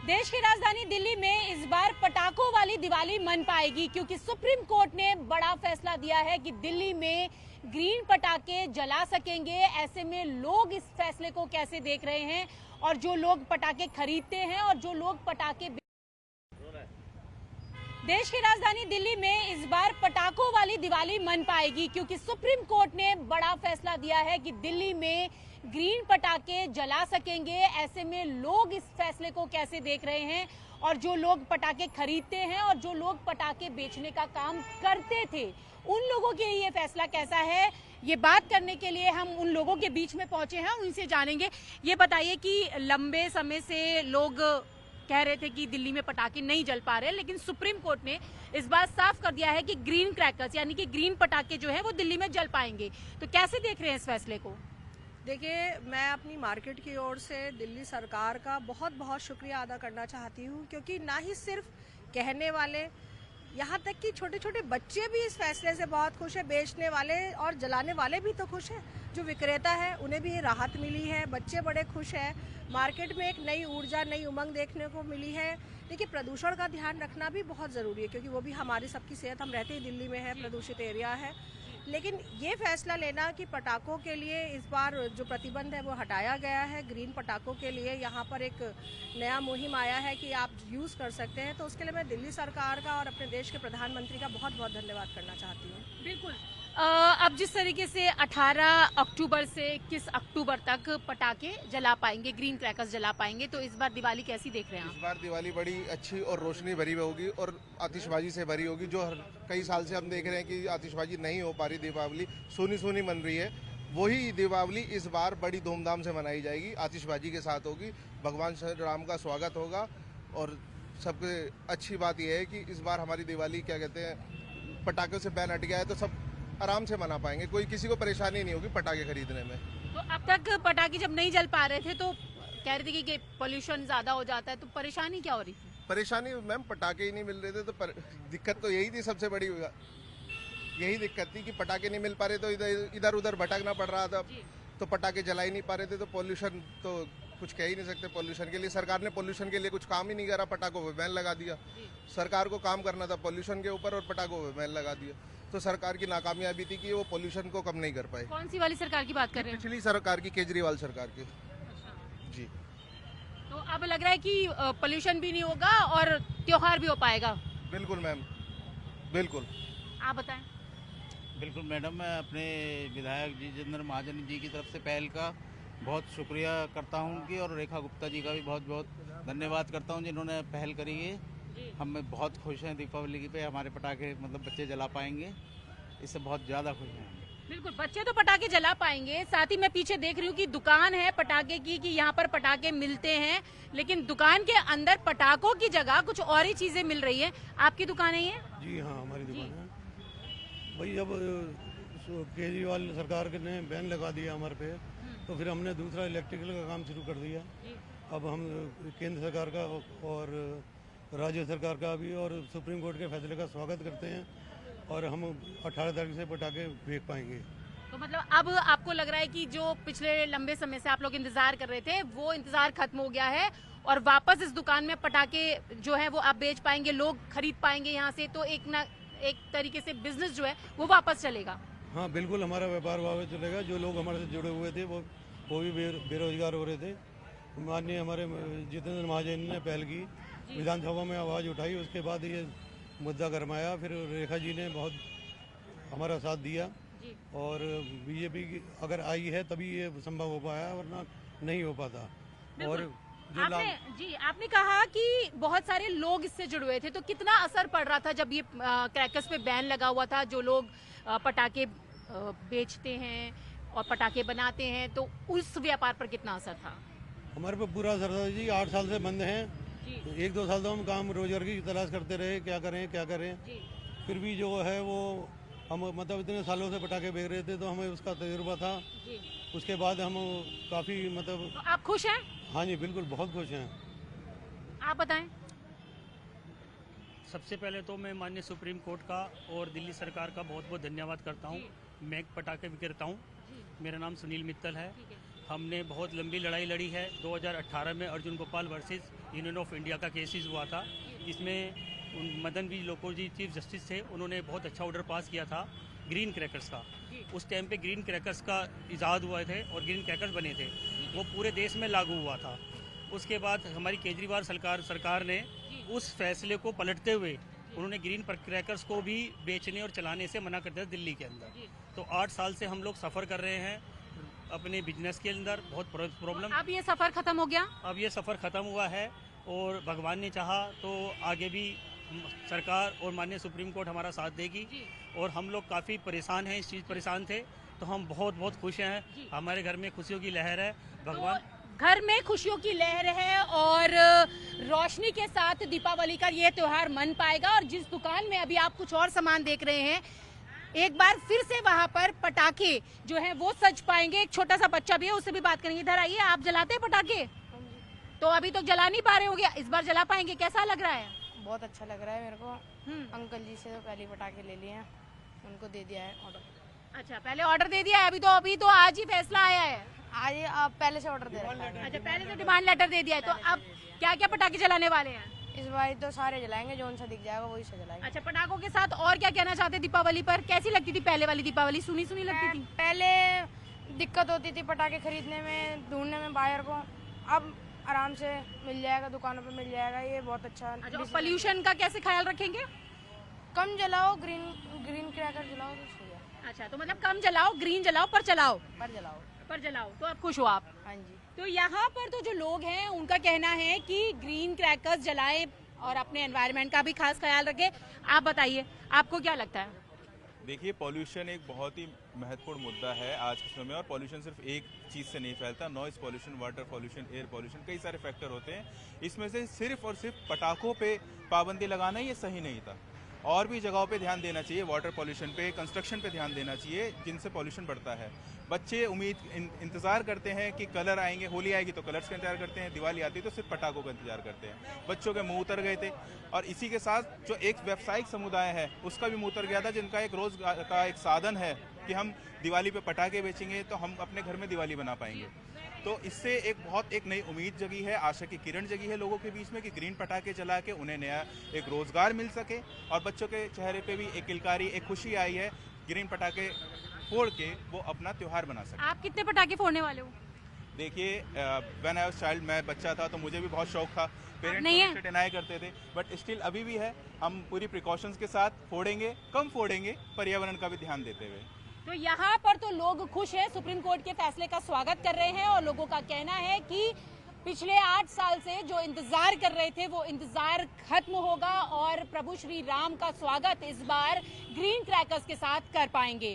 देश की राजधानी दिल्ली में इस बार पटाखों वाली दिवाली मन पाएगी क्योंकि सुप्रीम कोर्ट ने बड़ा फैसला दिया है कि दिल्ली में ग्रीन पटाखे जला सकेंगे। ऐसे में लोग इस फैसले को कैसे देख रहे हैं और जो लोग पटाखे खरीदते हैं और जो लोग पटाखे देश की राजधानी दिल्ली में इस बार पटाखों वाली दिवाली मन पाएगी क्योंकि सुप्रीम कोर्ट ने बड़ा फैसला दिया है कि दिल्ली में ग्रीन पटाखे जला सकेंगे। ऐसे में लोग इस फैसले को कैसे देख रहे हैं और जो लोग पटाखे खरीदते हैं और जो लोग पटाखे बेचने का काम करते थे उन लोगों के लिए ये फैसला कैसा है, ये बात करने के लिए हम उन लोगों के बीच में पहुंचे हैं, उनसे जानेंगे। ये बताइए कि लंबे समय से लोग कह रहे थे कि दिल्ली में पटाखे नहीं जल पा रहे, लेकिन सुप्रीम कोर्ट ने इस बार साफ कर दिया है कि ग्रीन क्रैकर्स यानी कि ग्रीन पटाखे जो है वो दिल्ली में जल पाएंगे। तो कैसे देख रहे हैं इस फैसले को? देखिए, मैं अपनी मार्केट की ओर से दिल्ली सरकार का बहुत बहुत शुक्रिया अदा करना चाहती हूँ, क्योंकि ना ही सिर्फ कहने वाले, यहाँ तक कि छोटे छोटे बच्चे भी इस फैसले से बहुत खुश है। बेचने वाले और जलाने वाले भी तो खुश हैं, जो विक्रेता है उन्हें भी राहत मिली है, बच्चे बड़े खुश हैं। मार्केट में एक नई ऊर्जा, नई उमंग देखने को मिली है। देखिए, प्रदूषण का ध्यान रखना भी बहुत ज़रूरी है, क्योंकि वो भी हमारी सबकी सेहत, हम रहते ही दिल्ली में है, प्रदूषित एरिया है। लेकिन ये फैसला लेना कि पटाखों के लिए इस बार जो प्रतिबंध है वो हटाया गया है, ग्रीन पटाखों के लिए यहाँ पर एक नया मुहिम आया है कि आप यूज़ कर सकते हैं, तो उसके लिए मैं दिल्ली सरकार का और अपने देश के प्रधानमंत्री का बहुत बहुत धन्यवाद करना चाहती हूँ। बिल्कुल। अब जिस तरीके से 18 अक्टूबर से 21 अक्टूबर तक पटाखे जला पाएंगे, ग्रीन क्रैकर्स जला पाएंगे, तो इस बार दिवाली कैसी देख रहे हैं आप? इस बार दिवाली बड़ी अच्छी और रोशनी भरी होगी और आतिशबाजी से भरी होगी। जो कई साल से हम देख रहे हैं कि आतिशबाजी नहीं हो पा रही, दीपावली सूनी सूनी मन रही है, वही दीपावली इस बार बड़ी धूमधाम से मनाई जाएगी, आतिशबाजी के साथ होगी। भगवान श्री राम का स्वागत होगा और सबसे अच्छी बात यह है कि इस बार हमारी दिवाली क्या कहते हैं, पटाखों से बैन हट गया है, तो सब आराम से मना पाएंगे, कोई किसी को परेशानी नहीं होगी पटाखे खरीदने में। तो अब तक पटाखे जब नहीं जल पा रहे थे तो कह रहे थे कि पोल्यूशन ज्यादा हो जाता है, तो परेशानी क्या हो रही थी? परेशानी मैम, पटाखे ही नहीं मिल रहे थे, तो दिक्कत तो यही थी, सबसे बड़ी यही दिक्कत थी कि पटाखे नहीं मिल पा रहे, तो इधर उधर भटकना पड़ रहा था, तो पटाखे जला ही नहीं पा रहे थे। तो पोल्यूशन तो कुछ कह ही नहीं सकते। पोल्यूशन के लिए सरकार ने पोल्यूशन के लिए कुछ काम ही नहीं करा, पटाखों पे बैन लगा दिया। सरकार को काम करना था पोल्यूशन के ऊपर और पटाखों पे बैन लगा दिया, तो सरकार की नाकामयाबी थी कि वो पोल्यूशन को कम नहीं कर पाए। कौन सी वाली सरकार की बात कर रहे हैं? पिछली सरकार की, केजरीवाल सरकार की। जी। तो अब लग रहा है कि पोल्यूशन भी नहीं होगा और त्योहार भी हो पाएगा। बिल्कुल मैम, बिल्कुल। आप बताएं। बिल्कुल मैडम, मैं अपने विधायक जी जितेंद्र महाजन जी की तरफ से पहल का बहुत शुक्रिया करता हूं उनकी, और रेखा गुप्ता जी का भी बहुत बहुत धन्यवाद करता हूं जिन्होंने पहल करी है। हम बहुत खुश हैं, दीपावली पे हमारे पटाखे मतलब बच्चे जला पाएंगे, इससे बहुत ज़्यादा खुश हैं। बिल्कुल, बच्चे तो पटाखे जला पाएंगे। साथ ही मैं पीछे देख रही हूँ कि दुकान है पटाखे की, कि यहाँ पर पटाखे मिलते हैं, लेकिन दुकान के अंदर पटाखों की जगह कुछ और ही चीजें मिल रही है। आपकी दुकान है ये? जी हाँ, हमारी दुकान है। भाई, जब केजरीवाल सरकार ने बैन लगा दिया हमारे पे, तो फिर हमने दूसरा इलेक्ट्रिकल का काम शुरू कर दिया। अब हम केंद्र सरकार का और राज्य सरकार का भी और सुप्रीम कोर्ट के फैसले का स्वागत करते हैं, और हम 18 तारीख से पटाखे फेंक पाएंगे। तो मतलब अब आपको लग रहा है कि जो पिछले लंबे समय से आप लोग इंतजार कर रहे थे वो इंतजार खत्म हो गया है और वापस इस दुकान में पटाखे जो है वो आप बेच पाएंगे, लोग खरीद पाएंगे यहाँ से, तो एक तरीके से बिजनेस जो है वो वापस चलेगा। हाँ बिल्कुल, हमारा व्यापार वापस चलेगा। जो लोग हमारे से जुड़े हुए थे वो भी बेरोजगार हो रहे थे। माननीय हमारे जितेंद्र महाजन ने पहल की, विधानसभा में आवाज़ उठाई, उसके बाद ये मुद्दा गरमाया, फिर रेखा जी ने बहुत हमारा साथ दिया, और बीजेपी की अगर आई है तभी ये संभव हो पाया, वरना नहीं हो पाता। और आपने कहा कि बहुत सारे लोग इससे जुड़े हुए थे, तो कितना असर पड़ रहा था जब ये क्रैकर्स पे बैन लगा हुआ था? जो लोग पटाखे बेचते हैं और पटाखे बनाते हैं, तो उस व्यापार पर कितना असर था? हमारे पे पूरा असर था जी। 8 साल से बंद हैं, 1-2 साल तो हम काम रोजगार की तलाश करते रहे, क्या करें। फिर भी जो है वो हम मतलब इतने सालों से पटाखे बेच रहे थे, तो हमें उसका तजुर्बा था। उसके बाद हम काफ़ी मतलब। तो आप खुश हैं? हाँ जी बिल्कुल, बहुत खुश हैं। आप बताएं। सबसे पहले तो मैं माननीय सुप्रीम कोर्ट का और दिल्ली सरकार का बहुत बहुत धन्यवाद करता हूँ। मैं एक पटाखे विक्रेता हूँ, मेरा नाम सुनील मित्तल है। हमने बहुत लंबी लड़ाई लड़ी है। 2018 में Arjun Gopal versus union of India का केसेस हुआ था। इसमें मदन बी लोकुर जी चीफ जस्टिस थे, उन्होंने बहुत अच्छा ऑर्डर पास किया था ग्रीन क्रैकर्स का। उस टाइम पे ग्रीन क्रैकर्स का इजाद हुए थे और ग्रीन क्रैकर्स बने थे, वो पूरे देश में लागू हुआ था। उसके बाद हमारी केजरीवाल सरकार ने उस फैसले को पलटते हुए उन्होंने ग्रीन क्रैकर्स को भी बेचने और चलाने से मना कर दिया दिल्ली के अंदर। तो 8 साल से हम लोग सफ़र कर रहे हैं अपने बिजनेस के अंदर, बहुत प्रॉब्लम। अब ये सफर खत्म हो गया? अब ये सफ़र ख़त्म हुआ है और भगवान ने चाहा तो आगे भी सरकार और माननीय सुप्रीम कोर्ट हमारा साथ देगी। और हम लोग काफ़ी परेशान हैं, इस चीज़ परेशान थे, तो हम बहुत बहुत खुश हैं। हमारे घर में खुशियों की लहर है। भगवान तो घर में खुशियों की लहर है और रोशनी के साथ दीपावली का ये त्योहार मन पाएगा। और जिस दुकान में अभी आप कुछ और सामान देख रहे हैं, एक बार फिर से वहाँ पर पटाखे जो हैं वो सज पाएंगे। एक छोटा सा बच्चा भी है, उससे भी बात करेंगे। इधर आइए, आप जलाते हैं पटाखे? तो अभी तो जला नहीं पा रहे होंगे, इस बार जला पाएंगे, कैसा लग रहा है? बहुत अच्छा लग रहा है मेरे को। अंकल जी से तो पहले पटाखे ले लिए हैं, उनको दे दिया है ऑर्डर। अच्छा, पहले ऑर्डर दे दिया है? अभी तो आज ही फैसला आया है। आज आप पहले से ऑर्डर दे रखा है। अच्छा, पहले से डिमांड लेटर दे दिया है। तो अब क्या क्या पटाखे जलाने वाले हैं? इस बार तो सारे जलाएंगे, जो उनसा दिख जाएगा वही से जलाएंगे। अच्छा, पटाखों के साथ और क्या कहना चाहते हैं दीपावली पर? कैसी लगती थी पहले वाली दीपावली? सुनी सुनी लगती थी? पहले दिक्कत होती थी पटाखे खरीदने में, ढूंढने में बायर को। अब आराम से मिल जाएगा, दुकानों पे मिल जाएगा। ये बहुत अच्छा। अच्छा, और पोल्यूशन का कैसे ख्याल रखेंगे? कम जलाओ, ग्रीन क्रैकर जलाओ तो सही है। अच्छा, तो मतलब कम जलाओ, ग्रीन जलाओ, पर जलाओ। पर जलाओ। तो अब खुश हो आप? हाँ जी। तो यहाँ पर तो जो लोग हैं उनका कहना है कि ग्रीन क्रैकर्स जलाएं और अपने एनवायरनमेंट का भी खास ख्याल रखें। आप बताइए, आपको क्या लगता है? देखिए, पॉल्यूशन एक बहुत ही महत्वपूर्ण मुद्दा है आज के समय में। और पॉल्यूशन सिर्फ एक चीज़ से नहीं फैलता। Noise pollution, water pollution, air pollution, कई सारे फैक्टर होते हैं। इसमें से सिर्फ और सिर्फ पटाखों पे पाबंदी लगाना ये सही नहीं था। और भी जगहों पे ध्यान देना चाहिए, वाटर पॉल्यूशन पे, कंस्ट्रक्शन पे ध्यान देना चाहिए, जिनसे पॉल्यूशन बढ़ता है। बच्चे इंतज़ार करते हैं कि कलर आएंगे, होली आएगी तो कलर्स का इंतजार करते हैं, दिवाली आती है तो सिर्फ पटाखों का इंतजार करते हैं। बच्चों के मुंह उतर गए थे। और इसी के साथ जो एक व्यावसायिक समुदाय है उसका भी मुंह उतर गया था, जिनका एक रोजगार का एक साधन है कि हम दिवाली पे पटाखे बेचेंगे तो हम अपने घर में दिवाली बना पाएंगे। तो इससे एक नई उम्मीद जगी है, आशा की किरण जगी है लोगों के बीच में कि ग्रीन पटाखे जला के उन्हें नया एक रोजगार मिल सके। और बच्चों के चेहरे पे भी एक किलकारी, एक खुशी आई है। ग्रीन पटाखे फोड़ के वो अपना त्योहार बना सके। आप कितने पटाखे फोड़ने वाले हो? देखिए, व्हेन आई वाज चाइल्ड, मैं बच्चा था तो मुझे भी बहुत शौक था। नहीं है? पेरेंट्स डिनाई करते थे, बट स्टिल अभी भी है। हम पूरी प्रिकॉशंस के साथ फोड़ेंगे, कम फोड़ेंगे, पर्यावरण का भी ध्यान देते हुए। तो यहाँ पर तो लोग खुश हैं, सुप्रीम कोर्ट के फैसले का स्वागत कर रहे हैं। और लोगों का कहना है कि पिछले 8 साल से जो इंतजार कर रहे थे वो इंतजार खत्म होगा और प्रभु श्री राम का स्वागत इस बार ग्रीन क्रैकर्स के साथ कर पाएंगे।